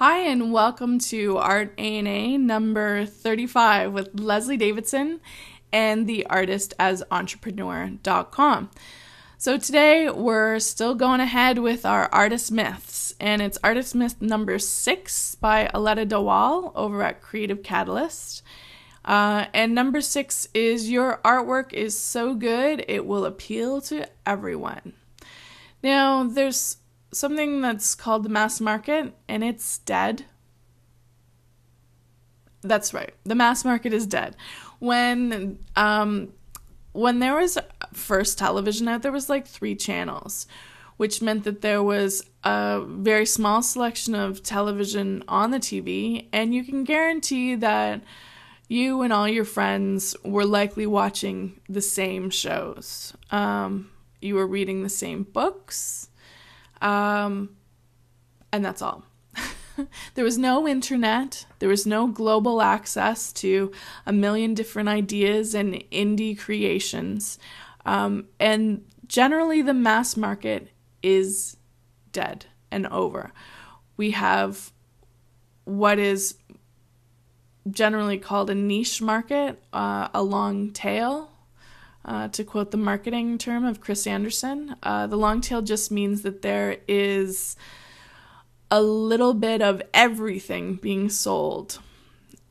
Hi, and welcome to ArtAandA number 35 with Leslie Davidson and the artist-as-entrepreneur.com. So today we're still going ahead with our artist myths, and it's artist myth number 6 by Aletta Dawal over at Creative Catalyst. And number 6 is your artwork is so good it will appeal to everyone. Now, there's something that's called the mass market, and it's dead. That's right. The mass market is dead. When there was first television out, there was like 3 channels, which meant that there was a very small selection of television on the TV, and you can guarantee that you and all your friends were likely watching the same shows. You were reading the same books. And that's all. There was no internet. There was no global access to a million different ideas and indie creations. And generally the mass market is dead and over. We have what is generally called a niche market, a long tail. To quote the marketing term of Chris Anderson, the long tail just means that there is a little bit of everything being sold.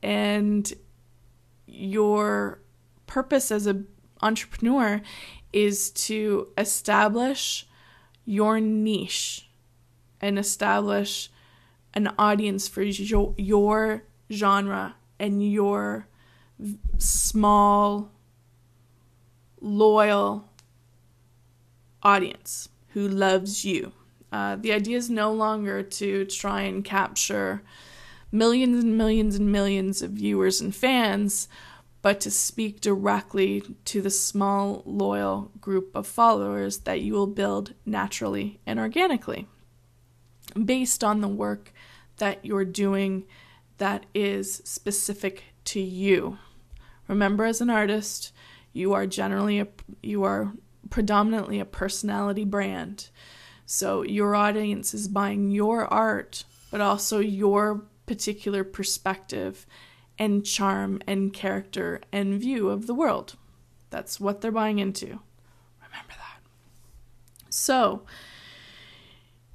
And your purpose as an entrepreneur is to establish your niche and establish an audience for your genre and your small loyal audience who loves you. The idea is no longer to try and capture millions and millions and millions of viewers and fans, but to speak directly to the small, loyal group of followers that you will build naturally and organically based on the work that you're doing that is specific to you. Remember, as an artist, you are predominantly a personality brand. So your audience is buying your art, but also your particular perspective and charm and character and view of the world. That's what they're buying into. Remember that. So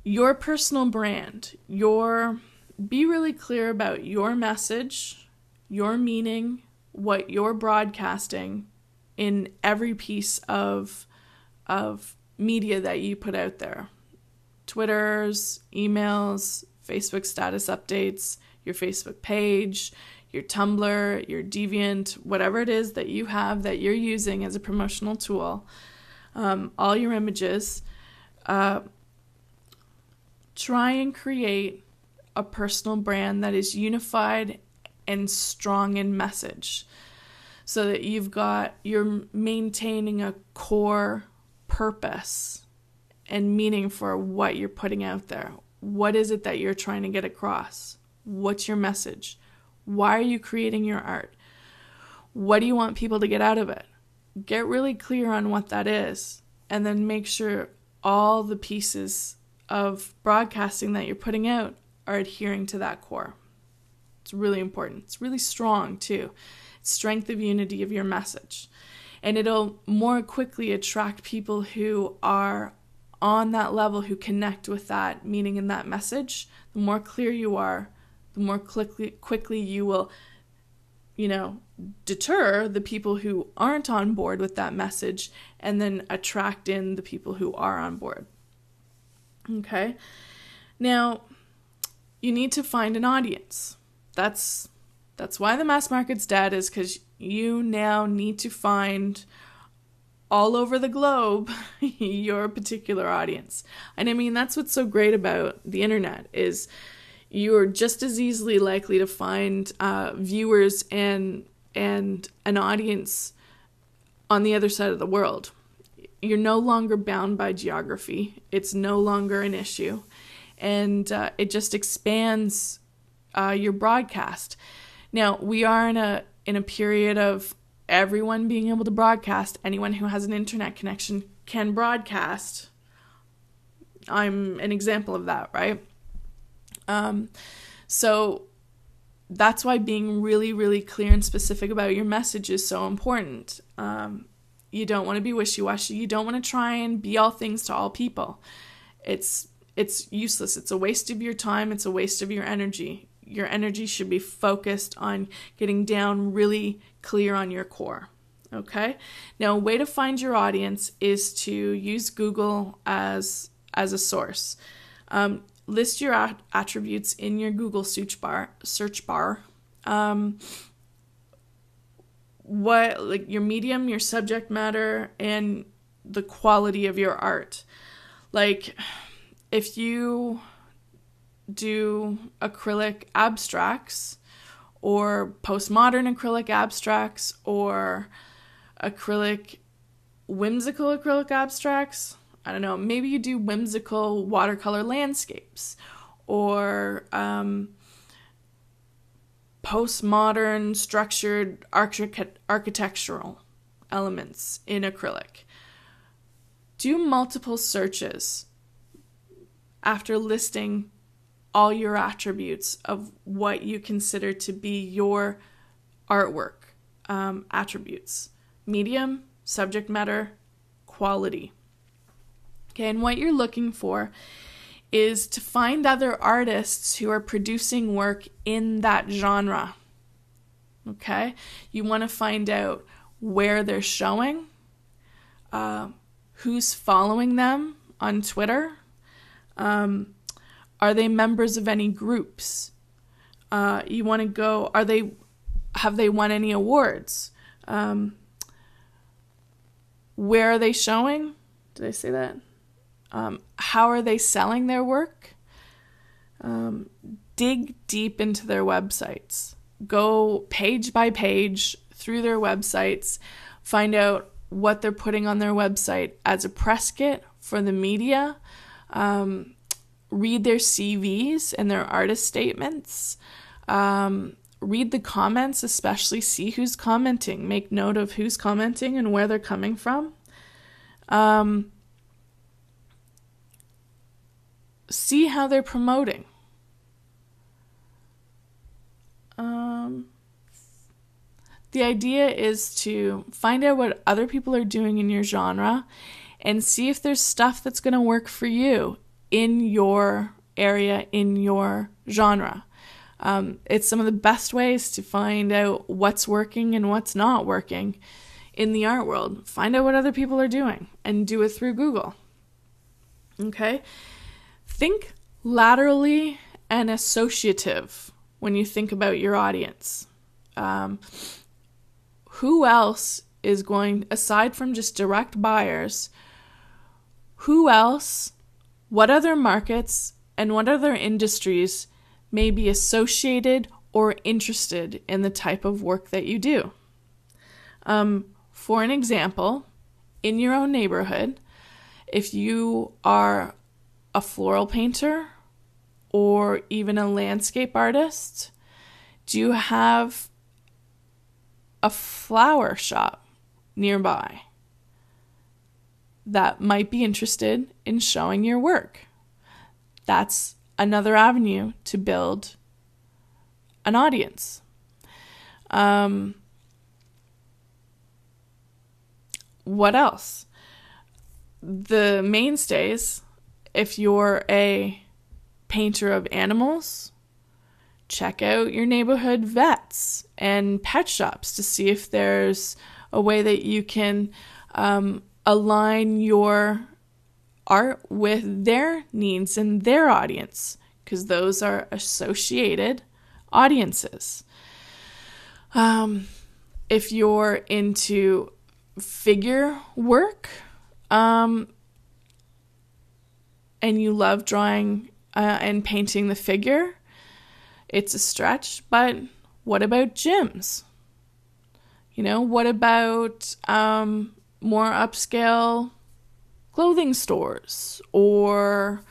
your personal brand, be really clear about your message, your meaning, what you're broadcasting in every piece of media that you put out there. Twitters, emails, Facebook status updates, your Facebook page, your Tumblr, your Deviant, whatever it is that you have that you're using as a promotional tool, all your images. Try and create a personal brand that is unified and strong in message, so that you're maintaining a core purpose and meaning for what you're putting out there. What is it that you're trying to get across? What's your message? Why are you creating your art? What do you want people to get out of it? Get really clear on what that is, and then make sure all the pieces of broadcasting that you're putting out are adhering to that core. It's really important. It's really strong too. Strength of unity of your message, and it'll more quickly attract people who are on that level, who connect with that meaning in that message. The more clear you are, the more quickly you will deter the people who aren't on board with that message, and then attract in the people who are on board. Okay, now you need to find an audience. That's why the mass market's dead, is because you now need to find all over the globe your particular audience. And I mean, that's what's so great about the internet, is you're just as easily likely to find viewers and an audience on the other side of the world. You're no longer bound by geography. It's no longer an issue. And it just expands your broadcast. Now, we are in a period of everyone being able to broadcast. Anyone who has an internet connection can broadcast. I'm an example of that, right? So that's why being really, really clear and specific about your message is so important. You don't want to be wishy-washy. You don't want to try and be all things to all people. It's useless. It's a waste of your time. It's a waste of your energy. Your energy should be focused on getting down really clear on your core. Okay? Now, a way to find your audience is to use Google as a source. List your attributes in your Google search bar. What, like, your medium, your subject matter, and the quality of your art. Like, if you do acrylic abstracts or postmodern acrylic abstracts or whimsical acrylic abstracts, I don't know, maybe you do whimsical watercolor landscapes or postmodern structured architectural elements in acrylic. Do multiple searches after listing all your attributes of what you consider to be your artwork attributes. Medium, subject matter, quality. Okay, and what you're looking for is to find other artists who are producing work in that genre. Okay? You want to find out where they're showing, who's following them on Twitter. Are they members of any groups? You want to go, have they won any awards? Where are they showing? Did I say that? How are they selling their work? Dig deep into their websites. Go page by page through their websites. Find out what they're putting on their website as a press kit for the media. Read their CVs and their artist statements. Read the comments, especially see who's commenting. Make note of who's commenting and where they're coming from. See how they're promoting. The idea is to find out what other people are doing in your genre and see if there's stuff that's going to work for you in your area, in your genre. It's some of the best ways to find out what's working and what's not working in the art world. Find out what other people are doing and do it through Google. Okay? Think laterally and associative when you think about your audience. Who else is going, aside from just direct buyers, who else, what other markets, and what other industries may be associated or interested in the type of work that you do? For an example, in your own neighborhood, if you are a floral painter or even a landscape artist, do you have a flower shop nearby that might be interested in showing your work? That's another avenue to build an audience. What else? The mainstays, if you're a painter of animals, check out your neighborhood vets and pet shops to see if there's a way that you can align your art with their needs and their audience, because those are associated audiences. If you're into figure work and you love drawing and painting the figure, it's a stretch, but what about gyms? What about more upscale clothing stores or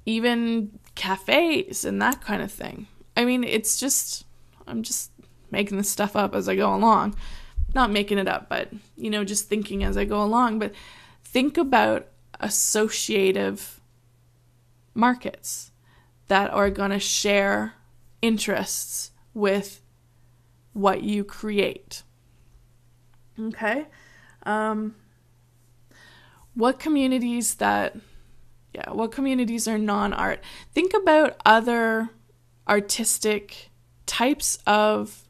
even cafes and that kind of thing? I mean, I'm just making this stuff up as I go along. Not making it up, but, just thinking as I go along. But think about associative markets that are going to share interests with what you create. Okay? What communities are non-art? Think about other artistic types of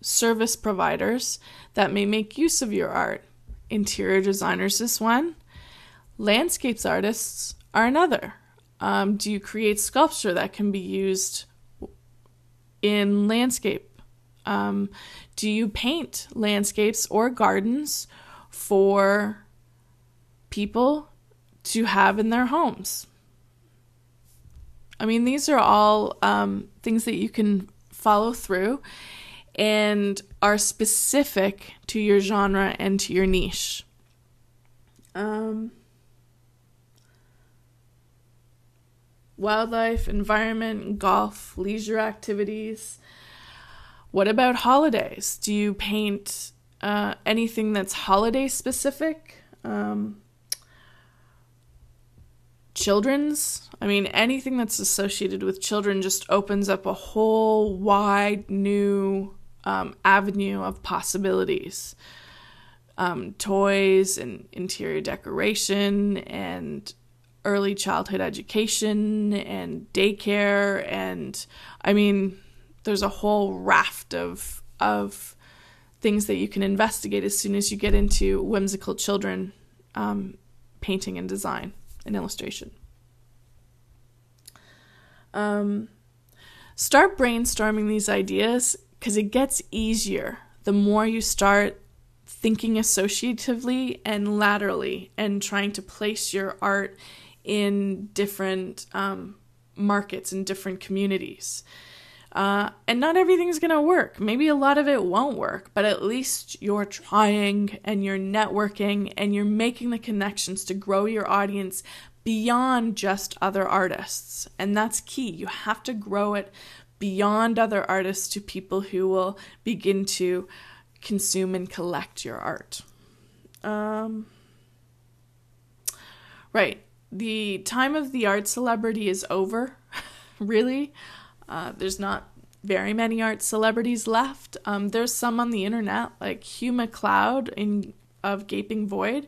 service providers that may make use of your art. Interior designers is one. Landscapes artists are another. Do you create sculpture that can be used in landscape? Do you paint landscapes or gardens for people to have in their homes? I mean, these are all things that you can follow through and are specific to your genre and to your niche. Wildlife, environment, golf, leisure activities. What about holidays? Do you paint anything that's holiday specific? Children's? I mean, anything that's associated with children just opens up a whole wide new avenue of possibilities. Toys and interior decoration and early childhood education and daycare, and I mean, there's a whole raft of things that you can investigate as soon as you get into whimsical children painting and design and illustration. Start brainstorming these ideas, because it gets easier the more you start thinking associatively and laterally and trying to place your art in different markets and different communities. And not everything's going to work. Maybe a lot of it won't work, but at least you're trying and you're networking and you're making the connections to grow your audience beyond just other artists. And that's key. You have to grow it beyond other artists to people who will begin to consume and collect your art. Right. The time of the art celebrity is over, really. There's not very many art celebrities left. There's some on the internet, like Hugh MacLeod of Gaping Void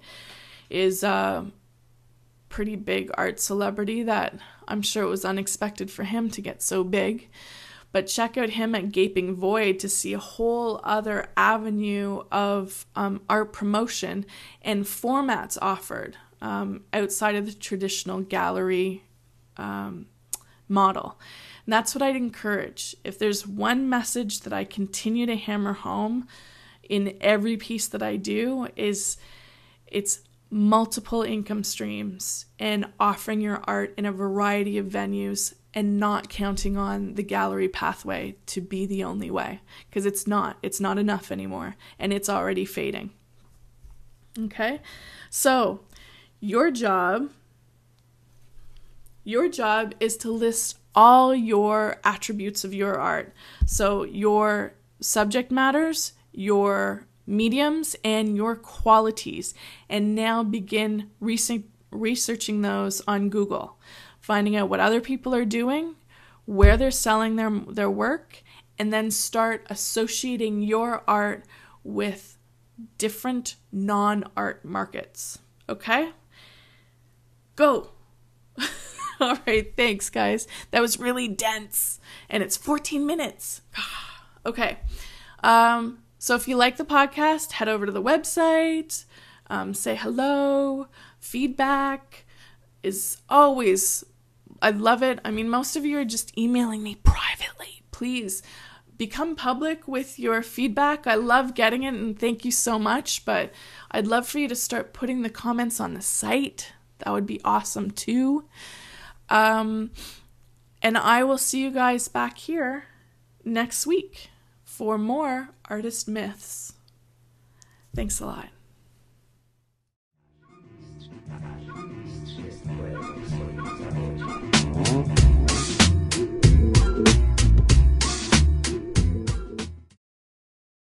is a pretty big art celebrity that I'm sure it was unexpected for him to get so big. But check out him at Gaping Void to see a whole other avenue of art promotion and formats offered outside of the traditional gallery model. And that's what I'd encourage. If there's one message that I continue to hammer home in every piece that I do, is it's multiple income streams and offering your art in a variety of venues and not counting on the gallery pathway to be the only way, because it's not enough anymore, and it's already fading. Okay? So, your job is to list all your attributes of your art. So, your subject matters, your mediums, and your qualities, and now begin researching those on Google, finding out what other people are doing, where they're selling their work, and then start associating your art with different non-art markets. Okay? Go! All right, thanks, guys. That was really dense, and it's 14 minutes. Okay. So if you like the podcast, head over to the website, say hello. Feedback is always, I love it. I mean, most of you are just emailing me privately. Please become public with your feedback. I love getting it, and thank you so much, but I'd love for you to start putting the comments on the site. That would be awesome too. And I will see you guys back here next week for more Artist Myths. Thanks a lot.